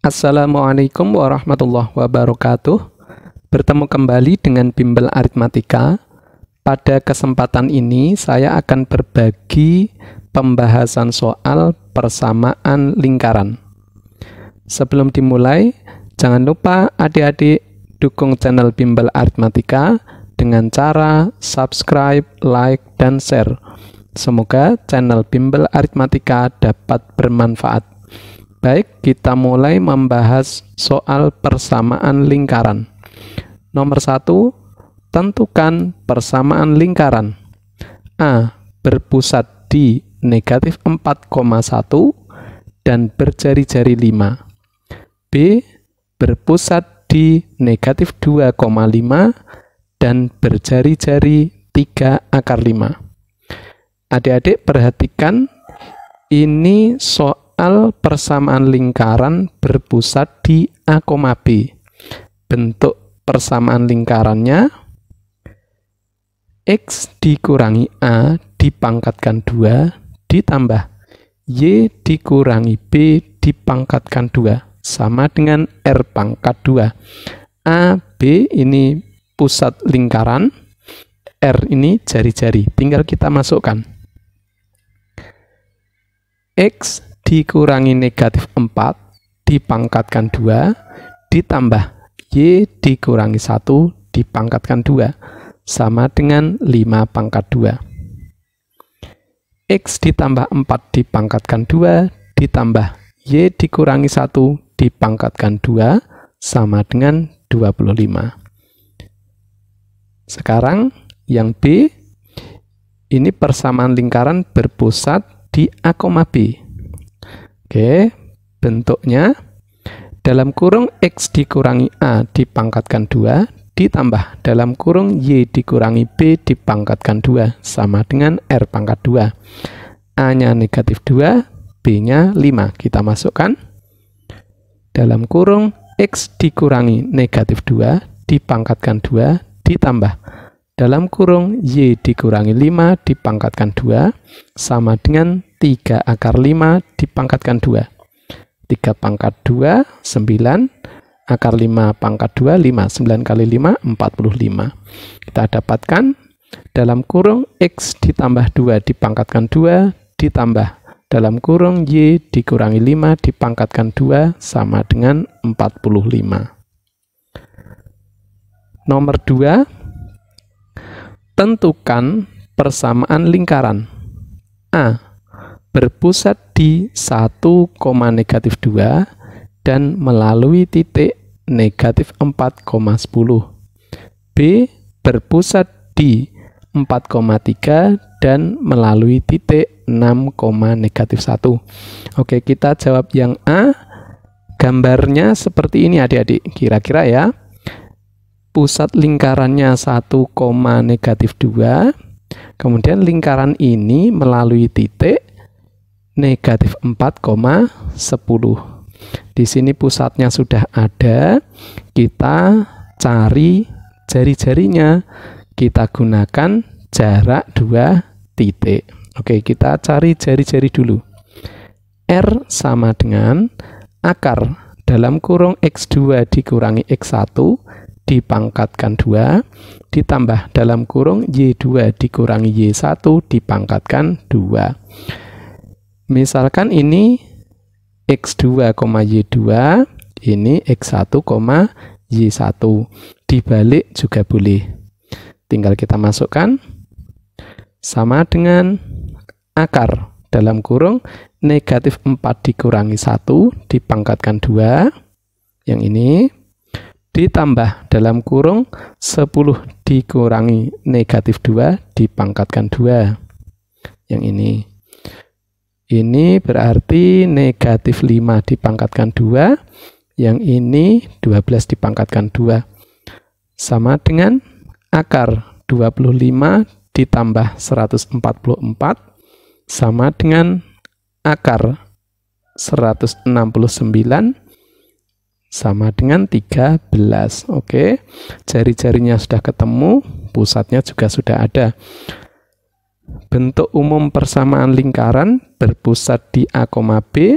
Assalamualaikum warahmatullahi wabarakatuh. Bertemu kembali dengan Bimbel Aritmatika. Pada kesempatan ini saya akan berbagi pembahasan soal persamaan lingkaran. Sebelum dimulai, jangan lupa adik-adik dukung channel Bimbel Aritmatika dengan cara subscribe, like, dan share. Semoga channel Bimbel Aritmatika dapat bermanfaat. Baik, kita mulai membahas soal persamaan lingkaran. Nomor 1, tentukan persamaan lingkaran. A. Berpusat di negatif 4,1 dan berjari-jari 5. B. Berpusat di negatif 2,5 dan berjari-jari 3/5. Adik-adik perhatikan, ini soal persamaan lingkaran berpusat di A, B. Bentuk persamaan lingkarannya X dikurangi A dipangkatkan 2 ditambah Y dikurangi B dipangkatkan 2 sama dengan R pangkat 2. A, B ini pusat lingkaran, R ini jari-jari. Tinggal kita masukkan. X dikurangi negatif 4 dipangkatkan 2 ditambah Y dikurangi 1 dipangkatkan 2 sama dengan 5 pangkat 2. X ditambah 4 dipangkatkan 2 ditambah Y dikurangi 1 dipangkatkan 2 sama dengan 25. Sekarang yang B, ini persamaan lingkaran berpusat di A, B. Oke, bentuknya dalam kurung X dikurangi A dipangkatkan 2 ditambah dalam kurung Y dikurangi B dipangkatkan 2 sama dengan R pangkat 2. A-nya negatif 2, B-nya 5. Kita masukkan. Dalam kurung X dikurangi negatif 2 dipangkatkan 2 ditambah dalam kurung Y dikurangi 5 dipangkatkan 2 sama dengan 3/5 dipangkatkan 2. 3 pangkat 2, 9. Akar 5 pangkat 2, 5. 9 kali 5, 45. Kita dapatkan dalam kurung X ditambah 2 dipangkatkan 2 ditambah dalam kurung Y dikurangi 5 dipangkatkan 2 sama dengan 45. Nomor 2, tentukan persamaan lingkaran. A. Berpusat di 1, -2 dan melalui titik negatif 4,10. B. Berpusat di 4,3 dan melalui titik 6,-1. Oke, kita jawab yang A. Gambarnya seperti ini adik-adik. Kira-kira ya. Pusat lingkarannya 1,-2. Kemudian lingkaran ini melalui titik negatif 4,10. Di sini pusatnya sudah ada. Kita cari jari-jarinya. Kita gunakan jarak 2 titik. Oke, kita cari jari-jari dulu. R sama dengan akar dalam kurung X2 dikurangi X1 dipangkatkan 2 ditambah dalam kurung Y2 dikurangi Y1 dipangkatkan 2. Misalkan ini X2, Y2, ini X1, Y1. Dibalik juga boleh. Tinggal kita masukkan. Sama dengan akar dalam kurung negatif 4 dikurangi 1 dipangkatkan 2. Yang ini. Ditambah dalam kurung 10 dikurangi negatif 2 dipangkatkan 2. Yang ini. Ini berarti negatif 5 dipangkatkan 2. Yang ini 12 dipangkatkan 2. Sama dengan akar 25 ditambah 144 sama dengan akar 169 sama dengan 13. Oke, jari-jarinya sudah ketemu, pusatnya juga sudah ada. Bentuk umum persamaan lingkaran berpusat di A, B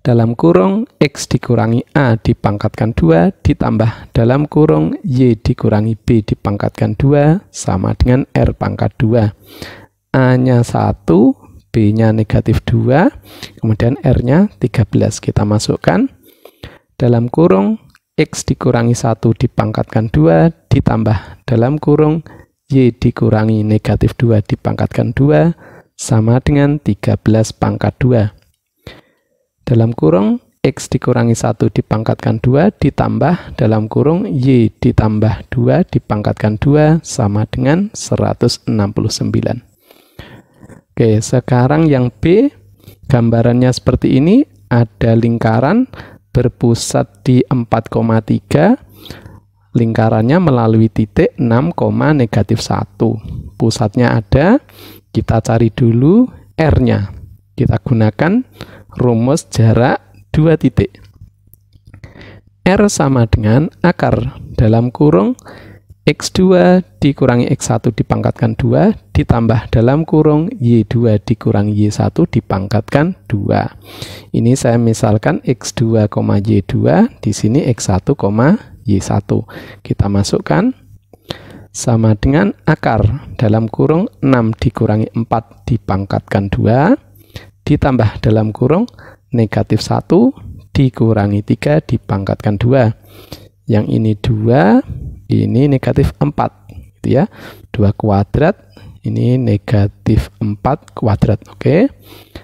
dalam kurung X dikurangi A dipangkatkan 2 ditambah dalam kurung Y dikurangi B dipangkatkan 2 sama dengan R pangkat 2. A-nya 1, B-nya negatif 2, kemudian R-nya 13. Kita masukkan dalam kurung X dikurangi 1 dipangkatkan 2 ditambah dalam kurung Y dikurangi negatif 2 dipangkatkan 2 sama dengan 13 pangkat 2. Dalam kurung X dikurangi 1 dipangkatkan 2 ditambah dalam kurung Y ditambah 2 dipangkatkan 2 sama dengan 169. Oke, sekarang yang B, gambarannya seperti ini. Ada lingkaran berpusat di 4,3. Lingkarannya melalui titik 6, negatif 1. Pusatnya ada, kita cari dulu R-nya. Kita gunakan rumus jarak 2 titik. R sama dengan akar dalam kurung X2 dikurangi X1 dipangkatkan 2 ditambah dalam kurung Y2 dikurangi Y1 dipangkatkan 2. Ini saya misalkan X2, Y2, di sini X1, Y1. Kita masukkan sama dengan akar dalam kurung 6 dikurangi 4 dipangkatkan 2 ditambah dalam kurung negatif 1 dikurangi 3 dipangkatkan 2. Yang ini 2, ini negatif 4, gitu ya. 2 kuadrat, ini negatif 4 kuadrat, oke.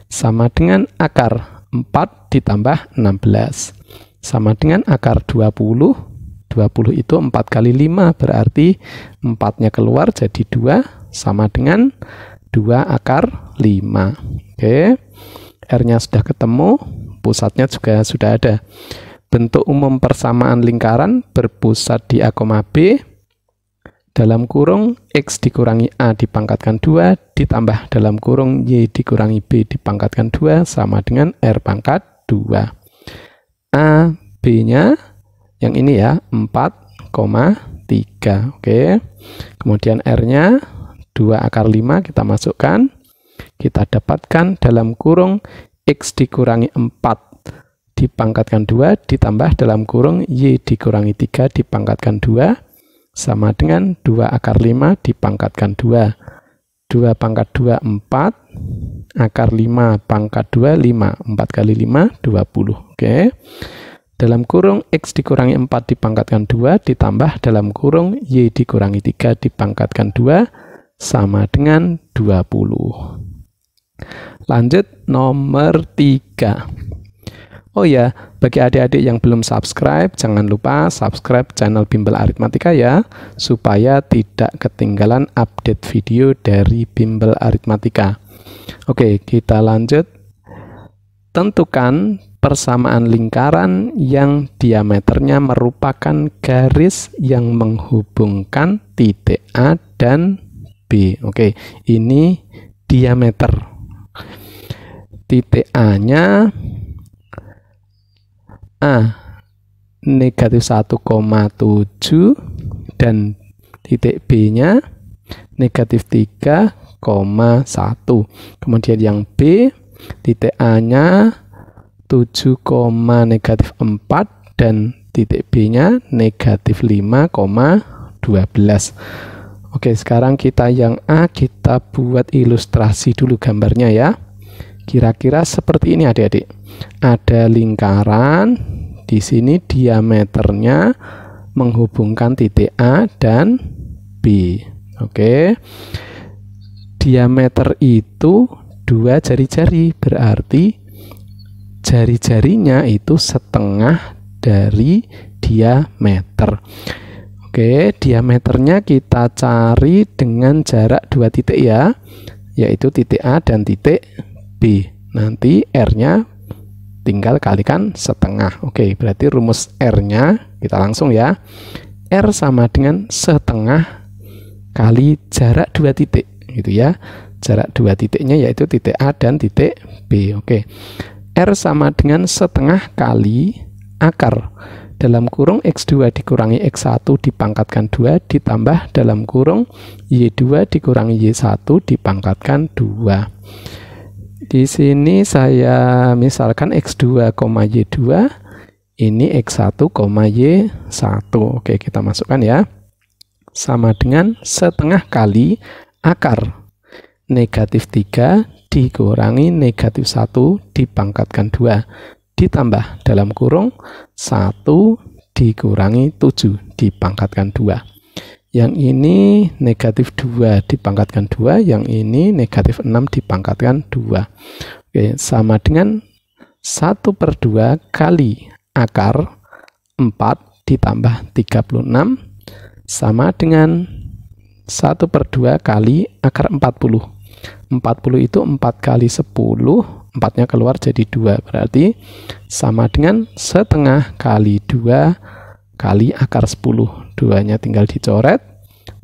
Sama dengan akar 4 ditambah 16. Sama dengan akar 20. 20 itu 4 kali 5, berarti 4-nya keluar jadi 2, sama dengan 2 akar 5. Oke, R-nya sudah ketemu, pusatnya juga sudah ada. Bentuk umum persamaan lingkaran berpusat di A, B dalam kurung X dikurangi A dipangkatkan 2 ditambah dalam kurung Y dikurangi B dipangkatkan 2 sama dengan R pangkat 2. A, B-nya yang ini ya 4,3. Oke. Kemudian R-nya 2 akar 5 kita masukkan. Kita dapatkan dalam kurung X dikurangi 4 dipangkatkan 2 ditambah dalam kurung Y dikurangi 3 dipangkatkan 2 sama dengan 2 akar 5 dipangkatkan 2. 2 pangkat 2 4, akar 5 pangkat 2 5. 4 kali 5 20. Oke. Dalam kurung X dikurangi 4 dipangkatkan 2 ditambah dalam kurung Y dikurangi 3 dipangkatkan 2 sama dengan 20. Lanjut nomor 3. Oh ya, bagi adik-adik yang belum subscribe, jangan lupa subscribe channel Bimbel Aritmatika ya, supaya tidak ketinggalan update video dari Bimbel Aritmatika. Oke, kita lanjut. Tentukan persamaan lingkaran yang diameternya merupakan garis yang menghubungkan titik A dan B. Oke, ini diameter. Titik A-nya A negatif 1,7 dan titik B-nya negatif 3,1. Kemudian yang B, titik A-nya 7, negatif 4 dan titik B-nya negatif 5,12. Oke, sekarang kita yang A, kita buat ilustrasi dulu gambarnya ya. Kira-kira seperti ini adik-adik. Ada lingkaran, di sini diameternya menghubungkan titik A dan B. Oke. Diameter itu 2 jari-jari, berarti jari-jarinya itu setengah dari diameter. Oke, diameternya kita cari dengan jarak 2 titik ya, yaitu titik A dan titik B. Nanti R-nya tinggal kalikan setengah. Oke, berarti rumus R-nya kita langsung ya. R sama dengan setengah kali jarak 2 titik, gitu ya. Jarak 2 titiknya yaitu titik A dan titik B. Oke. R sama dengan setengah kali akar dalam kurung X2 dikurangi X1 dipangkatkan 2 ditambah dalam kurung Y2 dikurangi Y1 dipangkatkan 2. Di sini saya misalkan X2, Y2, ini X1, Y1. Oke, kita masukkan ya. Sama dengan setengah kali akar negatif 3 dikurangi negatif 1 dipangkatkan 2 ditambah dalam kurung 1 dikurangi 7 dipangkatkan 2. Yang ini negatif 2 dipangkatkan 2, yang ini negatif 6 dipangkatkan 2. Oke, sama dengan 1/2 kali akar 4 ditambah 36 sama dengan 1/2 kali akar 40. 40 itu 4 kali 10, 4-nya keluar jadi 2, berarti sama dengan setengah kali 2 kali akar 10. 2-nya tinggal dicoret,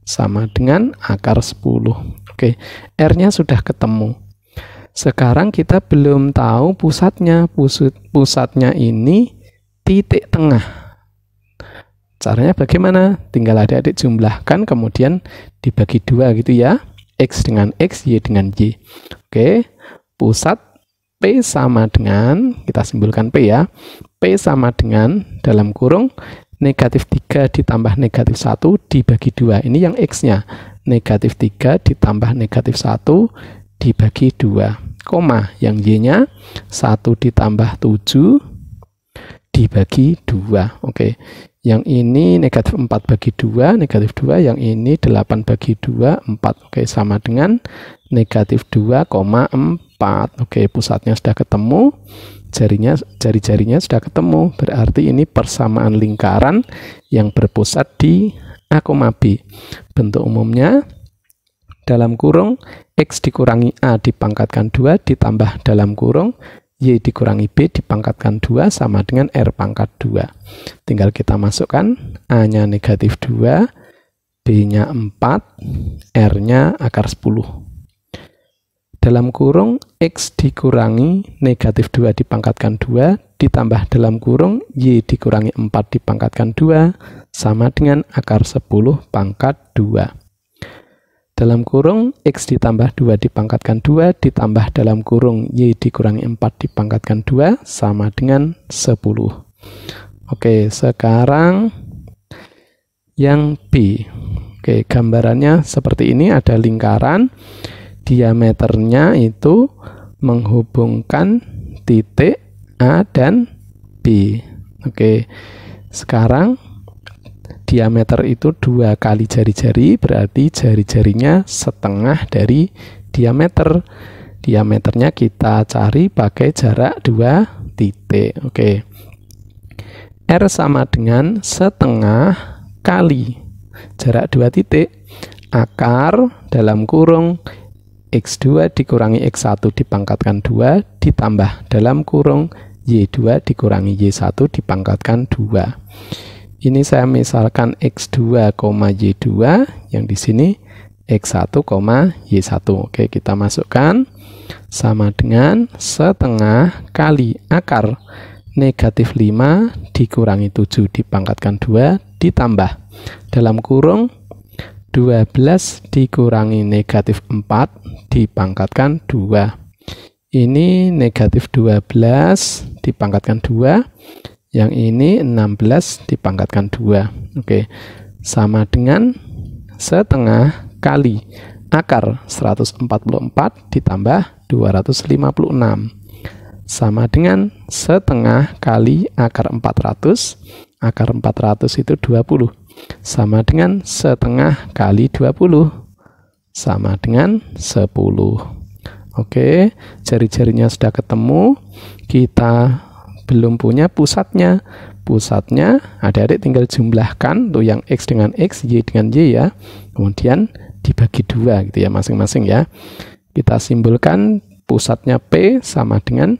sama dengan akar 10. Oke, R-nya sudah ketemu. Sekarang kita belum tahu pusatnya. Pusatnya ini titik tengah. Caranya bagaimana? Tinggal adik-adik jumlahkan, kemudian dibagi 2 gitu ya. X dengan X, Y dengan Y. Oke, pusat P sama dengan, kita simpulkan P ya. P sama dengan dalam kurung negatif 3 ditambah negatif 1 dibagi 2. Ini yang X-nya. Negatif 3 ditambah negatif 1 dibagi 2. Koma, yang Y-nya 1 ditambah 7 dibagi 2. Oke. Yang ini negatif 4 bagi 2, negatif 2. Yang ini 8 bagi 2, 4. Oke, sama dengan negatif 2,4. Oke, pusatnya sudah ketemu. Jari-jarinya sudah ketemu. Berarti ini persamaan lingkaran yang berpusat di A, B. Bentuk umumnya dalam kurung X dikurangi A dipangkatkan 2 ditambah dalam kurung Y dikurangi B dipangkatkan 2 sama dengan R pangkat 2. Tinggal kita masukkan, A-nya negatif 2, B-nya 4, R-nya akar 10. Dalam kurung X dikurangi negatif 2 dipangkatkan 2 ditambah dalam kurung Y dikurangi 4 dipangkatkan 2 sama dengan akar 10 pangkat 2. Dalam kurung X ditambah 2 dipangkatkan 2 ditambah dalam kurung Y dikurangi 4 dipangkatkan 2 sama dengan 10. Oke, sekarang yang B. Oke, gambarannya seperti ini, ada lingkaran. Diameternya itu menghubungkan titik A dan B. Oke, sekarang diameter itu 2 kali jari-jari, berarti jari-jarinya setengah dari diameter. Diameternya kita cari pakai jarak 2 titik. Oke. R sama dengan setengah kali jarak 2 titik akar dalam kurung X2 dikurangi X1 dipangkatkan 2 ditambah dalam kurung Y2 dikurangi Y1 dipangkatkan 2. Ini saya misalkan X2, Y2, yang di sini X1, Y1. Oke, kita masukkan sama dengan setengah kali akar negatif 5 dikurangi 7 dipangkatkan 2 ditambah dalam kurung 12 dikurangi negatif 4 dipangkatkan 2. Ini negatif 12 dipangkatkan 2. Yang ini 16 dipangkatkan 2. Oke, sama dengan setengah kali akar 144 ditambah 256. Sama dengan setengah kali akar 400. Akar 400 itu 20. Sama dengan setengah kali 20. Sama dengan 10. Oke, jari-jarinya sudah ketemu. Kita belum punya pusatnya. Pusatnya adik-adik tinggal jumlahkan tuh, yang X dengan X, Y dengan Y ya. Kemudian dibagi 2 gitu ya masing-masing ya. Kita simbolkan pusatnya P sama dengan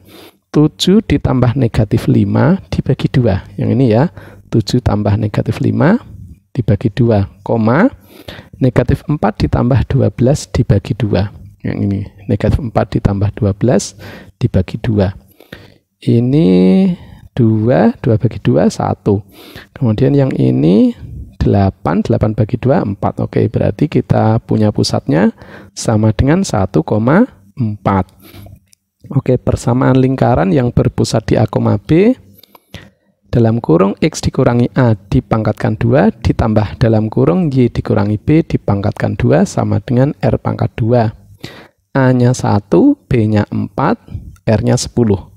7 ditambah negatif 5 dibagi 2. Yang ini ya, 7 tambah negatif 5 dibagi 2, koma negatif 4 ditambah 12 dibagi 2. Yang ini negatif 4 ditambah 12 dibagi 2. Ini 2 bagi 2, 1. Kemudian yang ini 8 bagi 2, 4. Oke, berarti kita punya pusatnya sama dengan 1,4. Oke, persamaan lingkaran yang berpusat di A, B dalam kurung X dikurangi A dipangkatkan 2 ditambah dalam kurung Y dikurangi B dipangkatkan 2 sama dengan R pangkat 2. A-nya 1, B-nya 4, R-nya 10.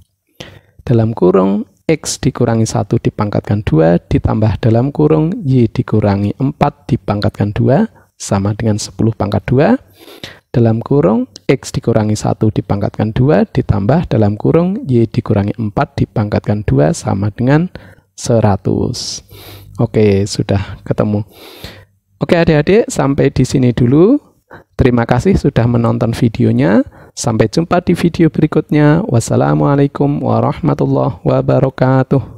Dalam kurung X dikurangi 1 dipangkatkan 2 ditambah dalam kurung Y dikurangi 4 dipangkatkan 2 sama dengan 10 pangkat 2. Dalam kurung X dikurangi 1 dipangkatkan 2 ditambah dalam kurung Y dikurangi 4 dipangkatkan 2 sama dengan 100. Oke, sudah ketemu. Oke adik-adik, sampai di sini dulu. Terima kasih sudah menonton videonya. Sampai jumpa di video berikutnya. Wassalamualaikum warahmatullahi wabarakatuh.